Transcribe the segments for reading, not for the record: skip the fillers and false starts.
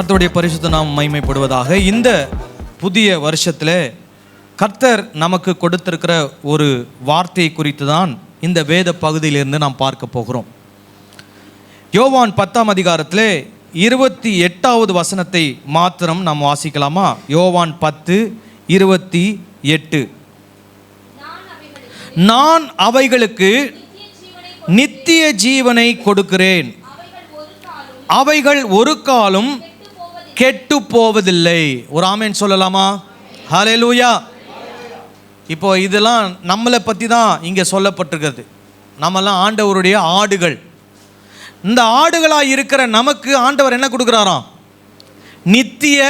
கர்த்தருடைய பரிசுத்த நாமம் மகிமைப்படுவதாக. இந்த புதிய வருஷத்தில் கர்த்தர் நமக்கு கொடுத்திருக்கிற ஒரு வார்த்தையை குறித்து தான் இந்த வேத பகுதியிலிருந்து நாம் பார்க்க போகிறோம். யோவான் 10ஆம் அதிகாரத்தில் 28வது வசனத்தை மாத்திரம் நாம் வாசிக்கலாமா? யோவான் 10:28. நான் அவைகளுக்கு நித்திய ஜீவனை கொடுக்கிறேன், அவைகள் ஒரு காலும் கெட்டு போவதில்லை. ஒரு ஆமென் சொல்லலாமா? ஹல்லேலூயா. இப்போ இதெல்லாம் நம்மளை பற்றி தான் இங்கே சொல்லப்பட்டிருக்கிறது. நம்மெல்லாம் ஆண்டவருடைய ஆடுகள். இந்த ஆடுகளாக இருக்கிற நமக்கு ஆண்டவர் என்ன கொடுக்குறாராம்? நித்திய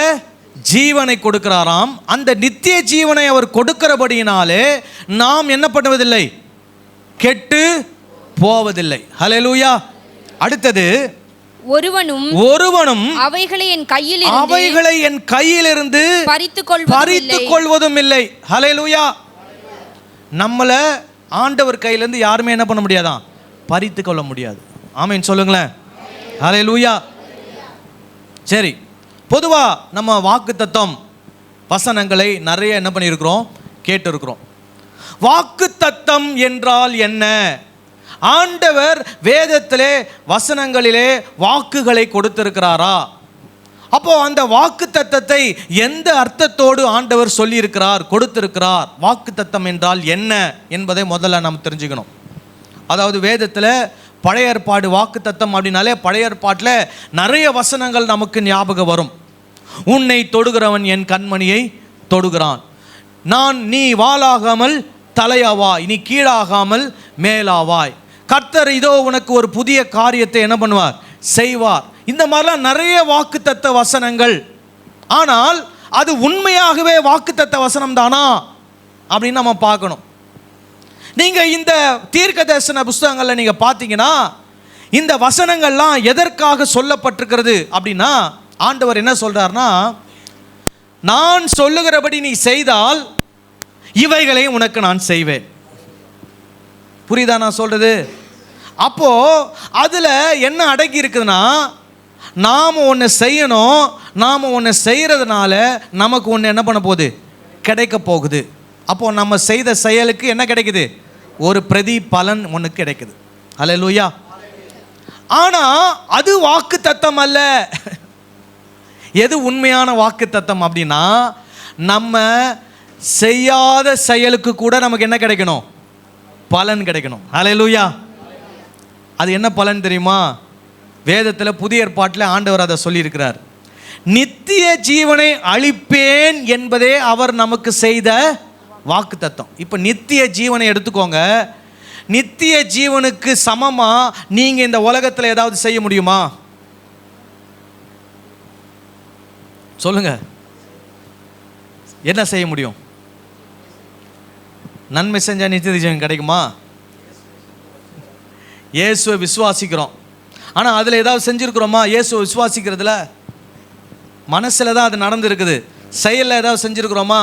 ஜீவனை கொடுக்கிறாராம். அந்த நித்திய ஜீவனை அவர் கொடுக்கிறபடியினாலே நாம் என்ன பண்ணுவதில்லை? கெட்டு போவதில்லை. ஹல்லேலூயா. அடுத்தது, ஒருவனும் அவைகளை என் கையிலிருந்து பறித்துக் கொள்வதும் இல்லை. ஹல்லேலூயா. நம்மளை ஆண்டவர் கையிலிருந்து யாருமே என்ன பண்ண முடியாதான்? பறித்து கொள்ள முடியாது. ஆமென் சொல்லுங்களேன். ஹல்லேலூயா. சரி, பொதுவா நம்ம வாக்குத்தத்தம் வசனங்களை நிறைய என்ன பண்ணியிருக்கிறோம்? கேட்டிருக்கிறோம். வாக்குத்தத்தம் என்றால் என்ன? ஆண்டவர் வேதத்திலே வசனங்களிலே வாக்குகளை கொடுத்திருக்கிறாரா? அப்போ அந்த வாக்குத்தத்தத்தை எந்த அர்த்தத்தோடு ஆண்டவர் சொல்லியிருக்கிறார், கொடுத்திருக்கிறார்? வாக்குத்தத்தம் என்றால் என்ன என்பதை முதல்ல நாம் தெரிஞ்சுக்கணும். அதாவது வேதத்தில் பழைய ஏற்பாடு வாக்குத்தத்தம் அப்படின்னாலே பழைய ஏற்பாட்டில் நிறைய வசனங்கள் நமக்கு ஞாபகம் வரும். உன்னை தொடுகிறவன் என் கண்மணியை தொடுகிறான், நீ வாளாகாமல் தலையாவாய், நீ கீழாகாமல் மேலாவாய், கர்த்தர் இதோ உனக்கு ஒரு புதிய காரியத்தை என்ன பண்ணுவார்? செய்வார். இந்த மாதிரிலாம் நிறைய வாக்குத்தத்த வசனங்கள். ஆனால் அது உண்மையாகவே வாக்குத்தத்த வசனம் தானா அப்படின்னு நம்ம பார்க்கணும். நீங்கள் இந்த தீர்க்க தரிசன புஸ்தகங்களில் நீங்கள் பார்த்தீங்கன்னா இந்த வசனங்கள்லாம் எதற்காக சொல்லப்பட்டிருக்கிறது அப்படின்னா, ஆண்டவர் என்ன சொல்றாருன்னா, நான் சொல்லுகிறபடி நீ செய்தால் இவைகளை உனக்கு நான் செய்வேன். புரியுதா நான் சொல்றது? அப்போ அதுல என்ன அடங்கி இருக்குதுன்னா, நாம ஒன்று செய்யணும், நாம ஒன்று செய்யறதுனால நமக்கு ஒன்று என்ன பண்ண போகுது? கிடைக்க போகுது. அப்போ நம்ம செய்த செயலுக்கு என்ன கிடைக்குது? ஒரு பிரதி பலன் ஒன்று கிடைக்குது. ஹல்லேலூயா. ஆனா அது வாக்கு தத்தம் அல்ல. எது உண்மையான வாக்கு தத்தம் அப்படின்னா, நம்ம செய்யாத செயலுக்கு கூட நமக்கு என்ன கிடைக்கணும்? பலன் கிடைக்கணும். ஹல்லேலூயா. அது என்ன பலன் தெரியுமா? வேதத்தில் புதிய ஏற்பாட்டில் ஆண்டவர் அதை சொல்லியிருக்கிறார். நித்திய ஜீவனை அளிப்பேன் என்பதே அவர் நமக்கு செய்த வாக்கு தத்தம். இப்போ நித்திய ஜீவனை எடுத்துக்கோங்க. நித்திய ஜீவனுக்கு சமமா நீங்க இந்த உலகத்தில் ஏதாவது செய்ய முடியுமா? சொல்லுங்க, என்ன செய்ய முடியும்? நன்மை செஞ்சா நித்திய ஜீவன் கிடைக்குமா? இயேசுவை விசுவாசிக்கிறோம், ஆனால் அதில் ஏதாவது செஞ்சுருக்கிறோமா? இயேசுவை விசுவாசிக்கிறதுல மனசில் தான் அது நடந்துருக்குது. செயலில் ஏதாவது செஞ்சுருக்கிறோமா?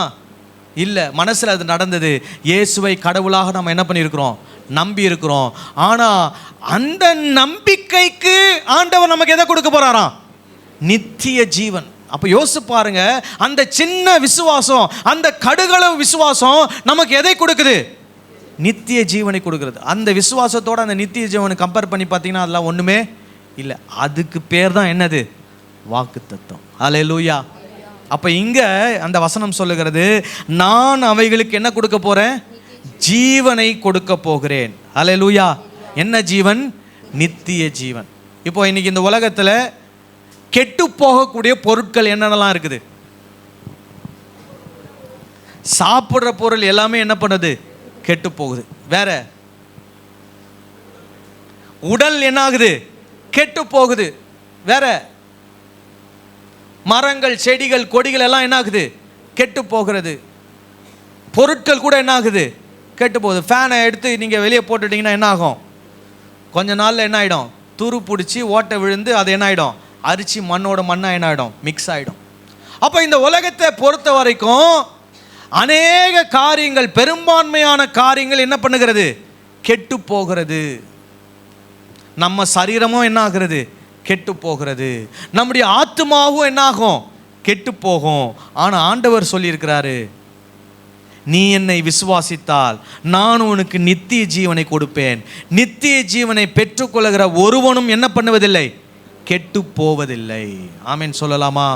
இல்லை, மனசில் அது நடந்தது. இயேசுவை கடவுளாக நம்ம என்ன பண்ணியிருக்கிறோம்? நம்பி இருக்கிறோம். ஆனால் அந்த நம்பிக்கைக்கு ஆண்டவர் நமக்கு எதை கொடுக்க போகிறாராம்? நித்திய ஜீவன். அப்போ யோசிச்சு பாருங்க, அந்த சின்ன விசுவாசம், அந்த கடுகளவு விசுவாசம் நமக்கு எதை கொடுக்குது? நித்திய ஜீவனை கொடுக்கிறது. அந்த விசுவாசத்தோடு அந்த நித்திய ஜீவனை கம்பேர் பண்ணி பார்த்தீங்கன்னா அதெல்லாம் ஒன்றுமே இல்லை. அதுக்கு பேர் தான் என்னது? வாக்குத்தத்தம். ஹல்லேலூயா. அப்போ இங்கே அந்த வசனம் சொல்லுகிறது, நான் அவைகளுக்கு என்ன கொடுக்க போகிறேன்? ஜீவனை கொடுக்க போகிறேன். ஹல்லேலூயா. என்ன ஜீவன்? நித்திய ஜீவன். இப்போ இன்னைக்கு இந்த உலகத்தில் கெட்டு போகக்கூடிய பொருட்கள் என்னென்னலாம் இருக்குது? சாப்பிட்ற பொருள் எல்லாமே என்ன பண்ணுது? கெட்டு போகுது. வேற உடல் என்ன ஆகுது? கெட்டு போகுது. வேற மரங்கள், செடிகள், கொடிகள் எல்லாம் என்ன ஆகுது? கெட்டு போகிறது. பொருட்கள் கூட என்ன ஆகுது? கெட்டு போகுது. ஃபேனை எடுத்து நீங்கள் வெளியே போட்டுட்டிங்கன்னா என்ன ஆகும்? கொஞ்ச நாளில் என்ன ஆகிடும்? துரு பிடிச்சி ஓட்டை விழுந்து அது என்ன ஆகிடும்? அரிச்சு மண்ணோட மண்ணாக என்ன ஆகிடும்? மிக்ஸ் ஆகிடும். அப்போ இந்த உலகத்தை பொறுத்த வரைக்கும் அநேக காரியங்கள், பெரும்பான்மையான காரியங்கள் என்ன பண்ணுகிறது? கெட்டு போகிறது. நம்ம சரீரமும் என்ன ஆகிறது? கெட்டு போகிறது. நம்முடைய ஆத்துமாவும் என்னாகும்? கெட்டு போகும். ஆனால் ஆண்டவர் சொல்லியிருக்கிறாரு, நீ என்னை விசுவாசித்தால் நான் உனக்கு நித்திய ஜீவனை கொடுப்பேன். நித்திய ஜீவனை பெற்றுக்கொள்கிற ஒருவனும் என்ன பண்ணுவதில்லை? கெட்டு போவதில்லை. ஆமென் சொல்லலாமா?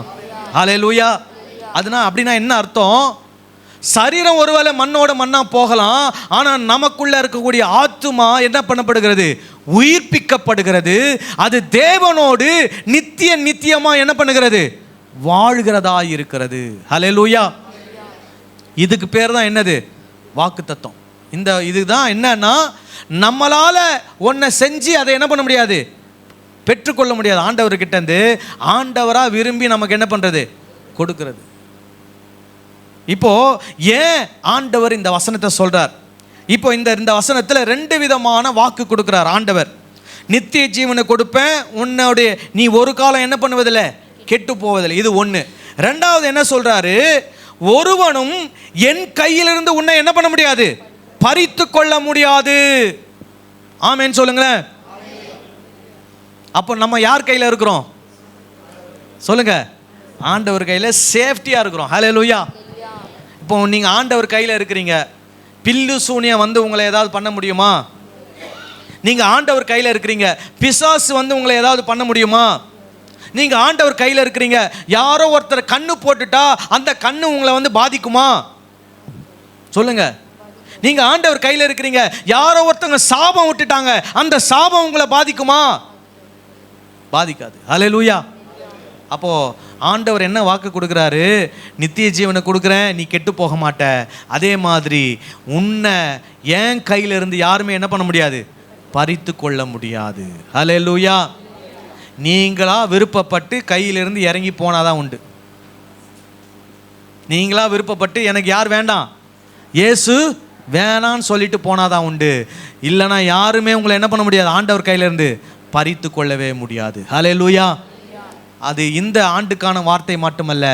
ஹல்லேலூயா. அப்படின்னா என்ன அர்த்தம்? சரீரம் ஒருவேளை மண்ணோட மண்ணா போகலாம், ஆனால் நமக்குள்ள இருக்கக்கூடிய ஆத்துமா என்ன பண்ணப்படுகிறது? உயிர்ப்பிக்கப்படுகிறது. அது தேவனோடு நித்தியமா என்ன பண்ணுகிறது? வாழ்கிறதா இருக்கிறது. ஹல்லேலூயா. இதுக்கு பேர் தான் என்னது? வாக்குத்தத்தம். இதுதான் என்னன்னா, நம்மளால ஒன்றை செஞ்சு அதை என்ன பண்ண முடியாது? பெற்றுக்கொள்ள முடியாது. ஆண்டவர்கிட்ட இருந்து ஆண்டவரா விரும்பி நமக்கு என்ன பண்றது? கொடுக்கிறது. இப்போ ஏன் ஆண்டவர் இந்த வசனத்தை சொல்றார்? இப்போ இந்த வசனத்தில் 2 விதமான வாக்கு கொடுக்கிறார் ஆண்டவர். நித்திய ஜீவனை கொடுப்பேன், உன்னுடைய நீ ஒரு காலம் என்ன பண்ணுவதில்லை? கெட்டு போவதில்லை. இது ஒன்று. 2வது என்ன சொல்றாரு? ஒருவனும் என் கையிலிருந்து உன்னை என்ன பண்ண முடியாது? பறித்து கொள்ள முடியாது. ஆமென் சொல்லுங்களேன். அப்போ நம்ம யார் கையில் இருக்கிறோம்? சொல்லுங்க. ஆண்டவர் கையில் சேஃப்டியா இருக்கிறோம். ஹல்லேலூயா. இப்போ நீங்க ஆண்டவர் கையில் இருக்கிறீங்க. பில்லு சூனியம் வந்து உங்களை ஏதாவது பண்ண முடியுமா? நீங்க ஆண்டவர் கையில் இருக்கிறீங்க. பிசாசு வந்து உங்களை ஏதாவது பண்ண முடியுமா? நீங்க ஆண்டவர் கையில் இருக்கிறீங்க. யாரோ ஒருத்தர் கண்ணு போட்டுட்டா அந்த கண்ணு உங்களை வந்து பாதிக்குமா? சொல்லுங்க. நீங்க ஆண்டவர் கையில் இருக்கிறீங்க. யாரோ ஒருத்தங்க சாபம் விட்டுட்டாங்க, அந்த சாபம் உங்களை பாதிக்குமா? பாதிக்காது. ஹல்லேலூயா. அப்போ ஆண்டவர் என்ன வாக்கு கொடுக்குறாரு? நித்திய ஜீவனை கொடுக்குறேன், நீ கெட்டு போக மாட்ட. அதே மாதிரி உன்னை என் கையிலிருந்து யாருமே என்ன பண்ண முடியாது? பறித்து கொள்ள முடியாது. ஹல்லேலூயா. நீங்களா விருப்பப்பட்டு கையிலிருந்து இறங்கி போனாதான் உண்டு. நீங்களா விருப்பப்பட்டு எனக்கு யார் வேண்டாம், இயேசு வேணான்னு சொல்லிட்டு போனாதான் உண்டு. இல்லைனா யாருமே உங்களை என்ன பண்ண முடியாது? ஆண்டவர் கையிலிருந்து பறித்து கொள்ளவே முடியாது. ஹல்லேலூயா. அது இந்த ஆண்டுக்கான வார்த்தை மட்டுமல்ல,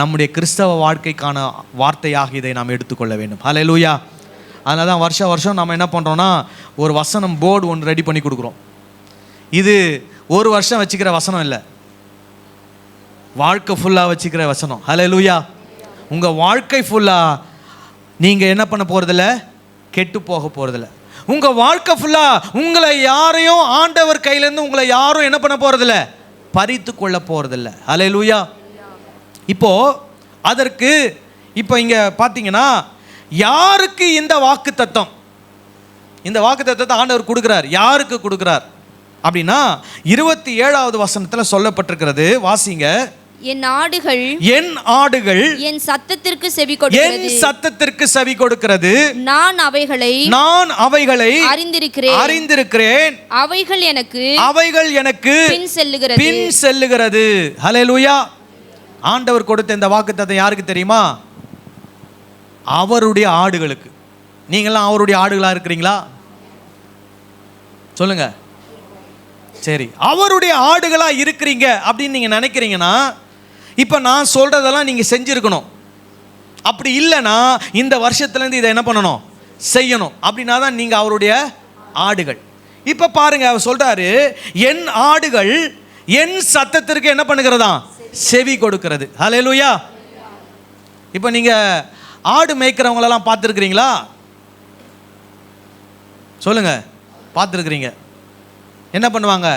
நம்முடைய கிறிஸ்தவ வாழ்க்கைக்கான வார்த்தையாக இதை நாம் எடுத்துக்கொள்ள வேண்டும். ஹல்லேலூயா. அதனால தான் வருஷம் நம்ம என்ன பண்ணுறோன்னா, ஒரு வசனம் போர்டு ஒன்று ரெடி பண்ணி கொடுக்குறோம். இது ஒரு வருஷம் வச்சுக்கிற வசனம் இல்லை, வாழ்க்கை ஃபுல்லாக வச்சுக்கிற வசனம். ஹல்லேலூயா. உங்கள் வாழ்க்கை ஃபுல்லாக நீங்கள் என்ன பண்ண போகிறதில்ல? கெட்டு போக போகிறதில்ல. உங்கள் வாழ்க்கை ஃபுல்லாக உங்களை யாரையும் ஆண்டவர் கையிலேருந்து உங்களை யாரும் என்ன பண்ண போகிறதில்ல? பறித்து கொள்ள போகிறதில்ல. ஹல்லேலூயா. இப்போ அதற்கு இப்போ இங்கே பார்த்தீங்கன்னா, யாருக்கு இந்த வாக்கு தத்தம்? இந்த வாக்கு தத்தத்தை ஆண்டவர் கொடுக்குறார். யாருக்கு கொடுக்குறார் அப்படின்னா, 27வது வசனத்தில் சொல்லப்பட்டிருக்கிறது. வாசிங்க. என் ஆடுகள் என் சத்தத்திற்கு செவி கொடுக்கிறது. நான் அவைகளை அறிந்திருக்கிறேன். அவைகள் எனக்கு பின் செல்லுகிறது. ஹல்லேலூயா. ஆண்டவர் கொடுத்த இந்த வாக்குத்தத்தம் யாருக்கு தெரியுமா? அவருடைய ஆடுகளுக்கு. நீங்களாம் அவருடைய ஆடுகளா இருக்கிறீங்களா? சொல்லுங்க. சரி, அவருடைய ஆடுகளா இருக்கிறீங்க அப்படின்னு நீங்க நினைக்கிறீங்கன்னா, இப்போ நான் சொல்றதெல்லாம் நீங்க செஞ்சிருக்கணும். அப்படி இல்லைன்னா இந்த வருஷத்துலேருந்து இதை என்ன பண்ணணும்? செய்யணும். அப்படின்னா தான் நீங்க அவருடைய ஆடுகள். இப்போ பாருங்க, அவர் சொல்றாரு, என் ஆடுகள் என் சத்தத்திற்கு என்ன பண்ணுகிறதா? செவி கொடுக்கிறது. ஹல்லேலூயா. இப்போ நீங்க ஆடு மேய்க்கிறவங்களெல்லாம் பார்த்துருக்கிறீங்களா? சொல்லுங்க. பார்த்துருக்கிறீங்க. என்ன பண்ணுவாங்க?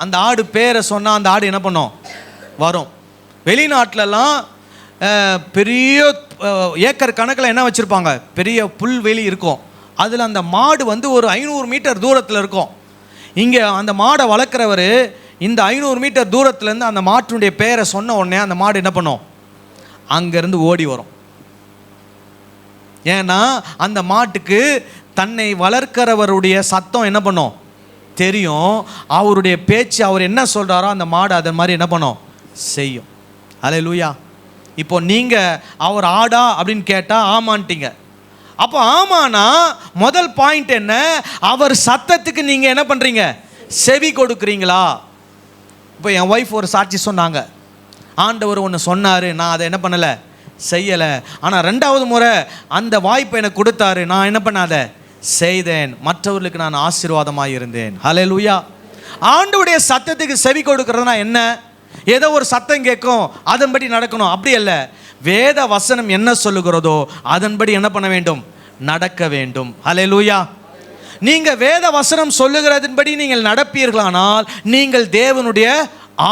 அந்த ஆடு பேரை சொன்னால் அந்த ஆடு என்ன பண்ணும்? வரும். வெளிநாட்டிலலாம் பெரிய ஏக்கர் கணக்கில் என்ன வச்சுருப்பாங்க? பெரிய புல்வெளி இருக்கும். அதில் அந்த மாடு வந்து ஒரு 500 மீட்டர் தூரத்தில் இருக்கும். இங்கே அந்த மாடை வளர்க்குறவர் இந்த 500 மீட்டர் தூரத்துலேருந்து அந்த மாட்டினுடைய பேரை சொன்ன உடனே அந்த மாடு என்ன பண்ணும்? அங்கேருந்து ஓடி வரும். ஏன்னா அந்த மாட்டுக்கு தன்னை வளர்க்கிறவருடைய சத்தம் என்ன பண்ணும்? தெரியும். அவருடைய பேச்சு, அவர் என்ன சொல்கிறாரோ அந்த மாடு அதன் மாதிரி என்ன பண்ணும்? செய்யும். ஹல்லேலூயா. இப்போ நீங்கள் அவர் ஆடா அப்படின்னு கேட்டால் ஆமான்ட்டீங்க. அப்போ ஆமானா முதல் பாயிண்ட் என்ன? அவர் சத்தத்துக்கு நீங்கள் என்ன பண்ணுறீங்க? செவி கொடுக்குறீங்களா? இப்போ என் ஒய்ஃப் ஒரு சாட்சி சொன்னாங்க. ஆண்டவர் ஒன்று சொன்னார், நான் அதை என்ன பண்ணலை? செய்யலை. ஆனால் 2வது முறை அந்த வாய்ப்பை எனக்கு கொடுத்தாரு, நான் என்ன பண்ணாத? செய்தேன். மற்றவர்களுக்கு நான் ஆசீர்வாதமாக இருந்தேன். ஹல்லேலூயா. ஆண்டவருடைய சத்தத்துக்கு செவி கொடுக்கிறதுனா என்ன? ஏதோ ஒரு சத்தம் கேட்கும், அதன்படி நடக்கணும், அப்படி அல்ல. வேத வசனம் என்ன சொல்லுகிறதோ அதன்படி என்ன பண்ண வேண்டும்? நடக்க வேண்டும். ஹல்லேலூயா. நீங்க வேத வசனம் சொல்லுகிறதின்படி நீங்கள் நடப்பீர்களானால் நீங்கள் தேவனுடைய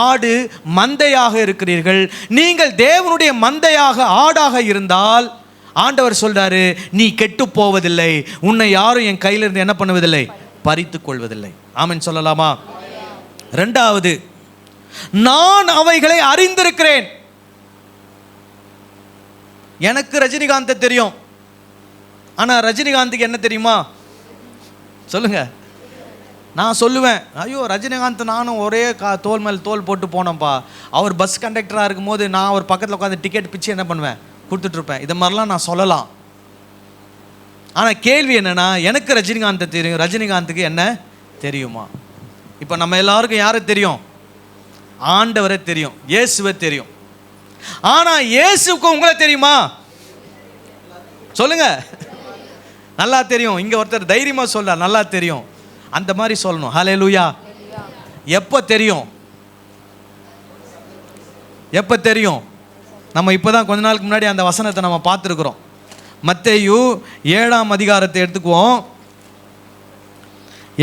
ஆடு மந்தையாக இருக்கிறீர்கள். நீங்கள் தேவனுடைய மந்தையாக ஆடாக இருந்தால் ஆண்டவர் சொல்றாரு, நீ கெட்டு போவதில்லை, உன்னை யாரும் என் கையிலிருந்து என்ன பண்ணுவதில்லை? பறித்துக் கொள்வதில்லை. ஆமென் சொல்லலாமா? இரண்டாவது, நான் அவைகளை அறிந்திருக்கிறேன். எனக்கு ரஜினிகாந்த் தெரியும், ஆனா ரஜினிகாந்துக்கு என்ன தெரியுமா? சொல்லுங்க. நான் சொல்லுவேன், ஐயோ ரஜினிகாந்த் நானும் ஒரே தோல் மேல் தோல் போட்டு போனோம்ப்பா. அவர் பஸ் கண்டக்டராக இருக்கும்போது நான் அவர் பக்கத்தில் உட்காந்து டிக்கெட் பிச்சு என்ன பண்ணுவேன்? கொடுத்துட்ருப்பேன். இது மாதிரிலாம் நான் சொல்லலாம். ஆனால் கேள்வி என்னென்னா, எனக்கு ரஜினிகாந்த் தெரியும், ரஜினிகாந்துக்கு என்ன தெரியுமா? இப்போ நம்ம எல்லாருக்கும் யாரை தெரியும்? ஆண்டவரை தெரியும், இயேசுவை தெரியும். ஆனால் இயேசுக்கு உங்களை தெரியுமா? சொல்லுங்க. நல்லா தெரியும். இங்கே ஒருத்தர் தைரியமாக சொல்ல நல்லா தெரியும், அந்த மாதிரி சொல்லணும். ஹல்லேலூயா. எப்போ தெரியும்? எப்போ தெரியும்? நம்ம இப்போ தான் கொஞ்ச நாளுக்கு முன்னாடி அந்த வசனத்தை நம்ம பார்த்துருக்குறோம். மத்தேயு 7ஆம் அதிகாரத்தை எடுத்துக்குவோம்.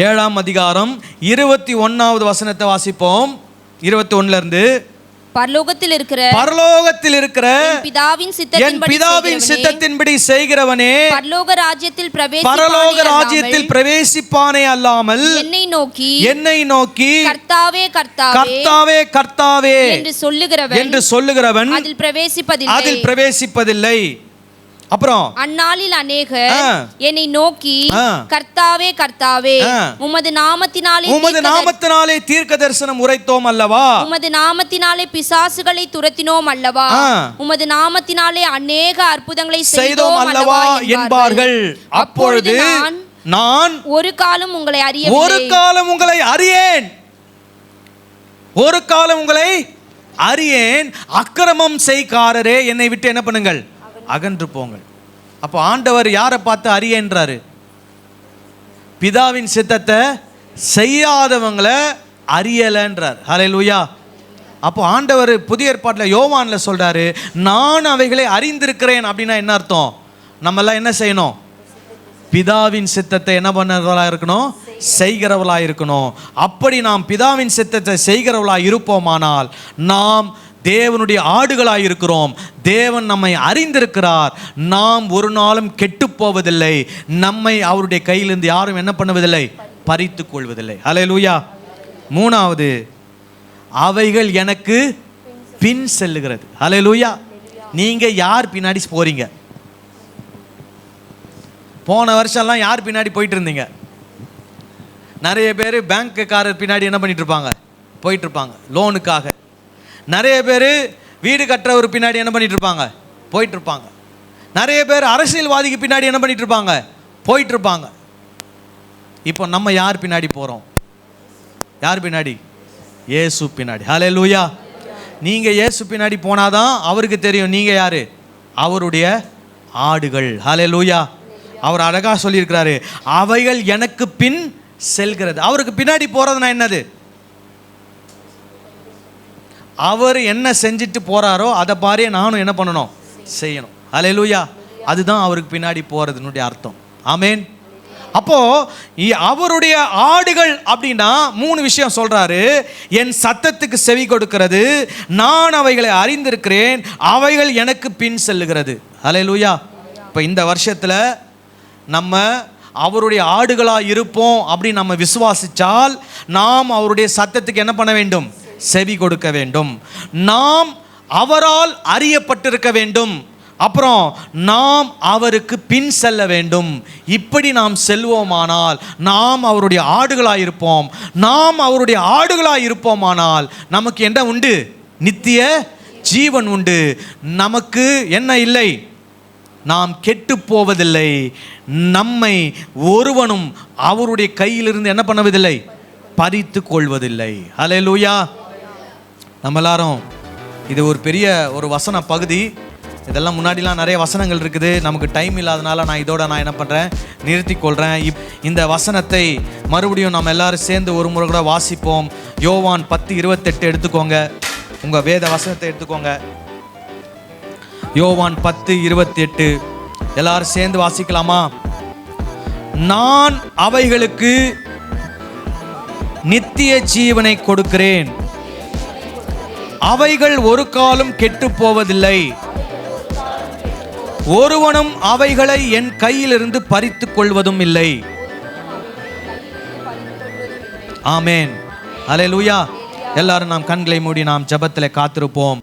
7ஆம் அதிகாரம் 21வது வசனத்தை வாசிப்போம். 21லிருந்து. பரலோகத்தில் இருக்கிற என் பிதாவின் சித்தத்தின்படி செய்கிறவனே பரலோக ராஜ்யத்தில் பிரவேசிப்பானே அல்லாமல் என்னை நோக்கி கர்த்தாவே கர்த்தாவே கர்த்தாவே என்று சொல்லுகிறவன் அதில் பிரவேசிப்பதில்லை. அப்புறம் அந்நாளில் அநேகர் என்னை நோக்கி கர்த்தாவே கர்த்தாவே உமது நாமத்தினாலே தீர்க்க தரிசனம் உரைத்தோம் அல்லவா, உமது நாமத்தினாலே பிசாசுகளை துரத்தினோம் அல்லவா, உமது நாமத்தினாலே அநேக அற்புதங்களை செய்தோம் அல்லவா என்பார்கள். அப்பொழுது நான் ஒரு காலம் உங்களை அறியேன், அக்கிரமம் செய்காரரே என்னை விட்டு என்ன பண்ணுங்கள்? அகன்று போங்கள். அப்போ ஆண்டவர் யாரை பார்த்து அறியன்றாரு? பிதாவின் சித்தத்தை செய்யாதவங்களை அறியலன்றார். ஹல்லேலூயா. அப்போ ஆண்டவர் புதிய ஏற்பாட்டில் யோவானில் சொல்றாரு, நான் அவைகளை அறிந்திருக்கிறேன். அப்படின்னா என்ன அர்த்தம்? நம்ம எல்லாம் என்ன செய்யணும்? பிதாவின் சித்தத்தை என்ன பண்ணுறவர்களாக இருக்கணும்? செய்கிறவர்களாக இருக்கணும். அப்படி நாம் பிதாவின் சித்தத்தை செய்கிறவர்களாக இருப்போமானால் நாம் தேவனுடைய ஆடுகளாக இருக்கிறோம். தேவன் நம்மை அறிந்திருக்கிறார். நாம் ஒரு நாளும் கெட்டு போவதில்லை. நம்மை அவருடைய கையிலிருந்து யாரும் என்ன பண்ணுவதில்லை? பறித்து கொள்வதில்லை. ஹல்லேலூயா. மூணாவது, அவைகள் எனக்கு பின் செல்லுகிறது. ஹல்லேலூயா. நீங்க யார் பின்னாடி போறீங்க? போன வருஷம்லாம் யார் பின்னாடி போயிட்டு இருந்தீங்க? நிறைய பேர் பேங்க்குக்காரர் பின்னாடி என்ன பண்ணிட்டு இருப்பாங்க? போயிட்டு இருப்பாங்க லோனுக்காக. நிறைய பேர் வீடு கட்டுறவர் பின்னாடி என்ன பண்ணிட்டு இருப்பாங்க? போயிட்டு இருப்பாங்க. நிறைய பேர் அரசியல்வாதிக்கு பின்னாடி என்ன பண்ணிட்டு இருப்பாங்க? போயிட்டு இருப்பாங்க. இப்போ நம்ம யார் பின்னாடி போகிறோம்? யார் பின்னாடி? இயேசு பின்னாடி. ஹல்லேலூயா. நீங்கள் இயேசு பின்னாடி போனாதான் அவருக்கு தெரியும் நீங்கள் யார். அவருடைய ஆடுகள். ஹல்லேலூயா. அவர் அழகாக சொல்லியிருக்கிறாரு, அவைகள் எனக்கு பின் செல்கிறது. அவருக்கு பின்னாடி போகிறதுனா என்னது? அவர் என்ன செஞ்சுட்டு போறாரோ அதை பாரு நானும் என்ன பண்ணணும்? செய்யணும். ஹல்லேலூயா. அதுதான் அவருக்கு பின்னாடி போறதுனுடைய அர்த்தம். ஆமென். அப்போ அவருடைய ஆடுகள் அப்படின்னா 3 விஷயம் சொல்றாரு. என் சத்தத்துக்கு செவி கொடுக்கிறது, நான் அவைகளை அறிந்திருக்கிறேன், அவைகள் எனக்கு பின் செல்லுகிறது. ஹல்லேலூயா. இப்போ இந்த வருஷத்துல நம்ம அவருடைய ஆடுகளாக இருப்போம் அப்படின்னு நம்ம விசுவாசிச்சால் நாம் அவருடைய சத்தத்துக்கு என்ன பண்ண வேண்டும்? செவி கொடுக்க வேண்டும். நாம் அவரால் அறியப்பட்டிருக்க வேண்டும். அப்புறம் நாம் அவருக்கு பின் செல்ல வேண்டும். இப்படி நாம் செல்வோமானால் நாம் அவருடைய ஆடுகளாக இருப்போம். நாம் அவருடைய ஆடுகளாக இருப்போமானால் நமக்கு என்ன உண்டு? நித்திய ஜீவன் உண்டு. நமக்கு என்ன இல்லை? நாம் கெட்டு போவதில்லை. நம்மை ஒருவனும் அவருடைய கையிலிருந்து என்ன பண்ணுவதில்லை? பறித்து கொள்வதில்லை. ஹல்லேலூயா. நம்ம எல்லாரும் இது ஒரு பெரிய ஒரு வசன பகுதி. இதெல்லாம் முன்னாடிலாம் நிறைய வசனங்கள் இருக்குது, நமக்கு டைம் இல்லாதனால நான் இதோட என்ன பண்ணுறேன், நிறுத்தி கொள்கிறேன். இந்த வசனத்தை மறுபடியும் நம்ம எல்லாரும் சேர்ந்து ஒரு முறை கூட வாசிப்போம். யோவான் 10:28 எடுத்துக்கோங்க, உங்கள் வேத வசனத்தை எடுத்துக்கோங்க. யோவான் 10:28 எல்லாரும் சேர்ந்து வாசிக்கலாமா? நான் அவைகளுக்கு நித்திய ஜீவனை கொடுக்கிறேன், அவைகள் ஒரு காலம் கெட்டு போவதில்லை, ஒருவனும் அவைகளை என் கையிலிருந்து பறித்துக் கொள்வதும் இல்லை. ஆமென். அல்லேலூயா. எல்லாரும் நாம் கண்களை மூடி நாம் ஜெபத்திலே காத்திருப்போம்.